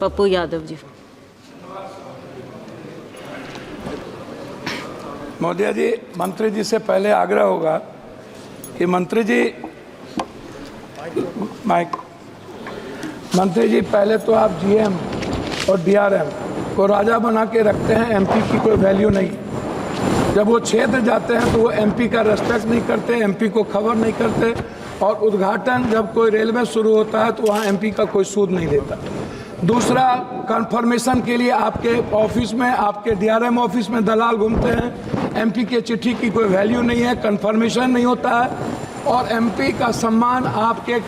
पप्पू यादव जी। महोदय जी, मंत्री जी से पहले आग्रह होगा कि मंत्री जी पहले तो आप जीएम और डीआरएम को राजा बना के रखते हैं, एमपी की कोई वैल्यू नहीं। जब वो क्षेत्र जाते हैं तो वो एमपी का रेस्पेक्ट नहीं करते, एमपी को खबर नहीं करते, और उद्घाटन जब कोई रेलवे शुरू होता है तो वहाँ एमपी का कोई सूद नहीं देता। दूसरा, कंफर्मेशन के लिए आपके ऑफिस में, आपके डीआरएम ऑफिस में दलाल घूमते हैं। एमपी के चिट्ठी की कोई वैल्यू नहीं है, कंफर्मेशन नहीं होता है, और एमपी का सम्मान आपके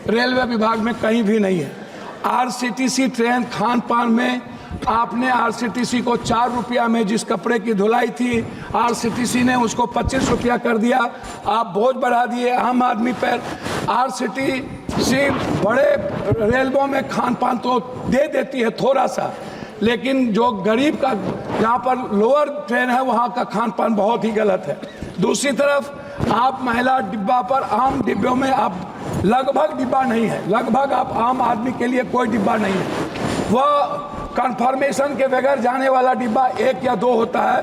रेलवे विभाग में कहीं भी नहीं है। आरसीटीसी ट्रेन खान पान में आपने आरसीटीसी को 4 रुपया में जिस कपड़े की धुलाई थी, आरसीटीसी ने उसको 25 रुपया कर दिया। आप बोझ बढ़ा दिए आम आदमी पर। आरसीटीसी बड़े रेलवों में खान पान तो दे देती है थोड़ा सा, लेकिन जो गरीब का, जहाँ पर लोअर ट्रेन है, वहाँ का खान पान बहुत ही गलत है। दूसरी तरफ आप महिला डिब्बा पर, आम डिब्बों में आप लगभग डिब्बा नहीं है, लगभग आप आम आदमी के लिए कोई डिब्बा नहीं है। वह कंफर्मेशन के बगैर जाने वाला डिब्बा 1 या 2 होता है।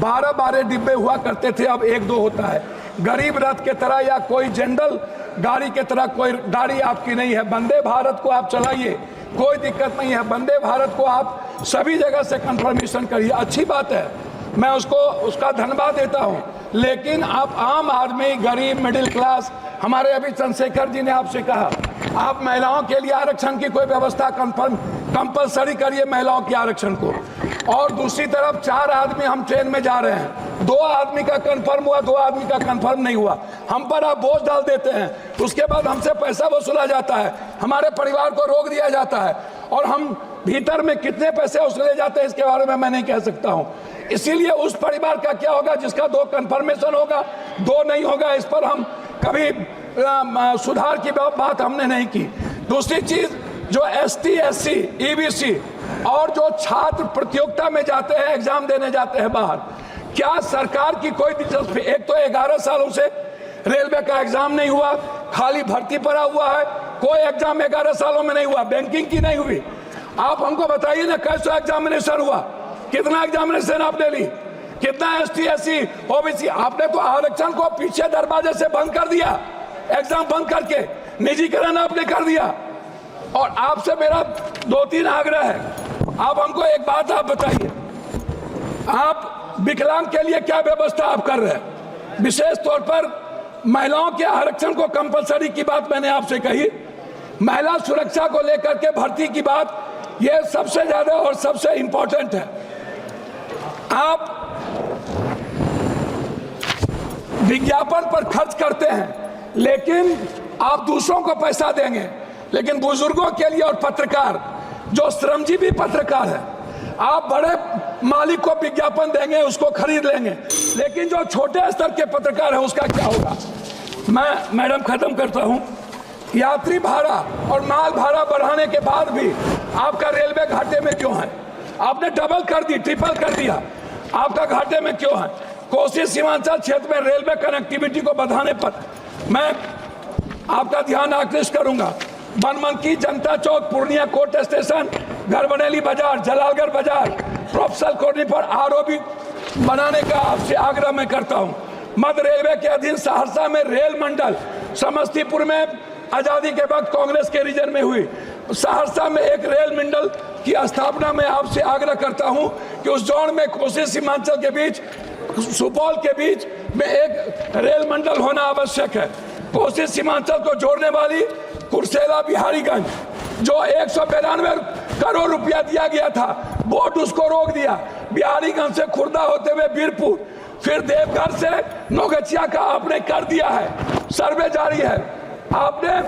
12 डिब्बे हुआ करते थे, अब 1-2 होता है। गरीब रथ के तरह या कोई जनरल गाड़ी के तरह कोई गाड़ी आपकी नहीं है। वंदे भारत को आप चलाइए, कोई दिक्कत नहीं है। वंदे भारत को आप सभी जगह से कंफर्मेशन करिए, अच्छी बात है, मैं उसका धन्यवाद देता हूं। लेकिन आप आम आदमी, गरीब, मिडिल क्लास, हमारे अभी चंद्रशेखर जी ने आपसे कहा, आप महिलाओं के लिए आरक्षण की कोई व्यवस्था कंपलसरी करिए, महिलाओं के आरक्षण को। और दूसरी तरफ 4 आदमी हम ट्रेन में जा रहे हैं, 2 आदमी का कंफर्म हुआ, 2 आदमी का कंफर्म नहीं हुआ, हम पर आप बोझ डाल देते हैं। उसके बाद हमसे पैसा वसूला जाता है, हमारे परिवार को रोक दिया जाता है, और हम भीतर में कितने पैसे वसूले जाते हैं इसके बारे में मैं नहीं कह सकता हूं। इसीलिए उस परिवार का क्या होगा जिसका 2 कंफर्मेशन होगा, 2 नहीं होगा, इस पर हम कभी सुधार की बात हमने नहीं की। दूसरी चीज, जो एसटी, एससी, ईबीसी और जो छात्र प्रतियोगिता में जाते हैं, एग्जाम देने जाते हैं बाहर, क्या सरकार की कोई दिलचस्पी? एक तो 11 सालों से रेलवे का एग्जाम नहीं हुआ, खाली भर्ती पड़ा हुआ है, कोई एग्जाम 11 सालों में नहीं हुआ, बैंकिंग की नहीं हुई। आप हमको बताइए ना, कैसा एग्जामिनेशन हुआ, कितना एग्जामिनेशन आपने ली, कितना एसटी, एससी, ओबीसी? आपने तो आरक्षण को पीछे दरवाजे से बंद कर दिया, एग्जाम बंद करके निजीकरण आपने कर दिया। और आपसे मेरा 2-3 आग्रह है, आप हमको एक बात आप बताइए, आप विकलांग के लिए क्या व्यवस्था आप कर रहे हैं? विशेष तौर पर महिलाओं के आरक्षण को कंपलसरी की बात मैंने आपसे कही, महिला सुरक्षा को लेकर के भर्ती की बात, यह सबसे ज्यादा और सबसे इंपॉर्टेंट है। आप विज्ञापन पर खर्च करते हैं, लेकिन आप दूसरों को पैसा देंगे, लेकिन बुजुर्गों के लिए और पत्रकार, जो श्रमजीवी पत्रकार है, आप बड़े मालिक को विज्ञापन देंगे, उसको खरीद लेंगे, लेकिन जो छोटे स्तर के पत्रकार है उसका क्या होगा? मैं मैडम खत्म करता हूं। यात्री भाड़ा और माल भाड़ा बढ़ाने के बाद भी आपका रेलवे घाटे में क्यों है? आपने डबल कर दी, ट्रिपल कर दिया, आपका घाटे में क्यों है? कोसी सीमांचल क्षेत्र में रेलवे कनेक्टिविटी को बढ़ाने पर मैं आपका ध्यान आकृष्ट करूंगा। बनमनकी, जनता चौक, पूर्णिया कोर्ट स्टेशन, गढ़बरेली बाजार, जलालगढ़ बाजार, प्रोफेसर कॉलोनी पर आरओबी बनाने का आपसे आग्रह मैं करता हूं। मध्य रेलवे के अधीन सहरसा में रेल मंडल, समस्तीपुर में आजादी के वक्त कांग्रेस के रीजन में हुई, सहरसा में एक रेल मंडल की स्थापना में आपसे आग्रह करता हूं कि उस जोन में कोसी सीमांचल के बीच, सुपौल के बीच में एक रेल मंडल होना आवश्यक है। कोसी सीमांचल को जोड़ने वाली कुर्सेला बिहारीगंज, जो 192 करोड़ रुपया दिया गया था, बोर्ड उसको रोक दिया। बिहारीगंज से खुर्दा होते हुए बीरपुर, फिर देवघर से नौगछिया का आपने कर दिया है, सर्वे जारी है। आपने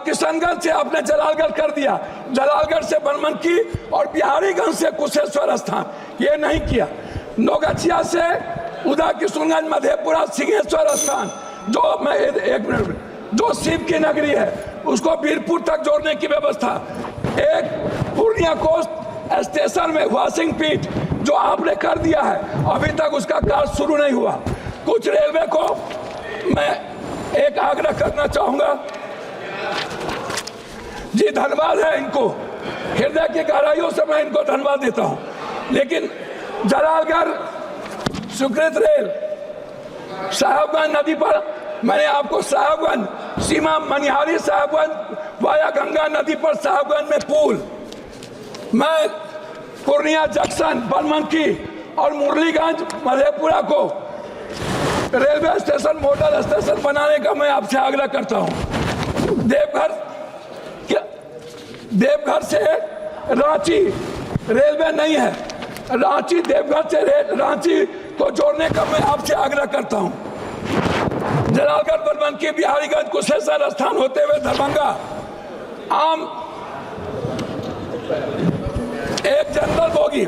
किशनगंज से आपने जलालगढ़ कर दिया, जलालगढ़ से बनमनकी और बिहारीगंज से कुशेश्वर स्थान, ये नहीं किया। नौगछिया से उदा किशनगंज, मधेपुरा, सिंहेश्वर स्थान, जो मैं एक मिनट, जो शिव की नगरी है, उसको बीरपुर तक जोड़ने की व्यवस्था। एक पूर्णिया कोस्ट स्टेशन में वाशिंग पीठ जो आपने कर दिया है, अभी तक उसका कार्य शुरू नहीं हुआ। कुछ रेलवे को मैं एक आग्रह करना चाहूंगा जी, धन्यवाद है इनको, हृदय की गहराइयों से मैं इनको धन्यवाद देता हूं। लेकिन जलालगढ़ सुकृत रेल साहेबगंज नदी पर मैंने आपको साहेबगंज सीमा मनिहारी साहेबगंज वाया गंगा नदी पर साहेबगंज में पुल, मैं पूर्णिया जंक्शन बनमनखी और मुरलीगंज मधेपुरा को रेलवे स्टेशन मॉडल स्टेशन बनाने का मैं आपसे आग्रह करता हूं। देवघर से रांची रेलवे नहीं है, रांची देवघर से रांची को जोड़ने का मैं आपसे आग्रह करता हूं। जलालगढ़ बनमनखी बिहारीगंज कुशेश्वर स्थान होते हुए दरभंगा आम एक जनरल बोगी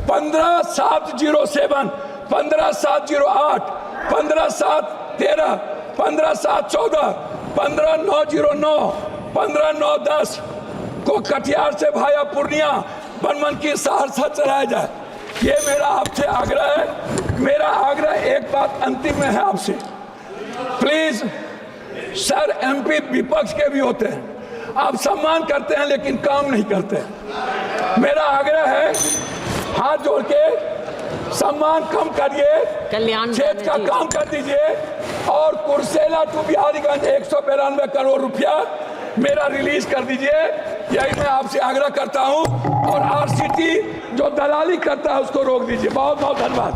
15,707, 15,708, 15,713, 15,714, 15,909, 15,910 को कटिहार से भाया पूर्णिया बनमनखी सहरसा चलाया जाए। ये मेरा आपसे आग्रह है। मेरा आग्रह एक बात अंतिम में है आपसे, प्लीज सर, एमपी विपक्ष के भी होते हैं, आप सम्मान करते हैं लेकिन काम नहीं करते। मेरा आग्रह है, हाथ जोड़ के सम्मान कम करिए, क्षेत्र का काम कर दीजिए और कुर्सेला टू बिहारीगंज 192 करोड़ रुपया मेरा रिलीज कर दीजिए। यही मैं आपसे आग्रह करता हूं और आरसीटी जो दलाली करता है उसको रोक दीजिए। बहुत बहुत धन्यवाद।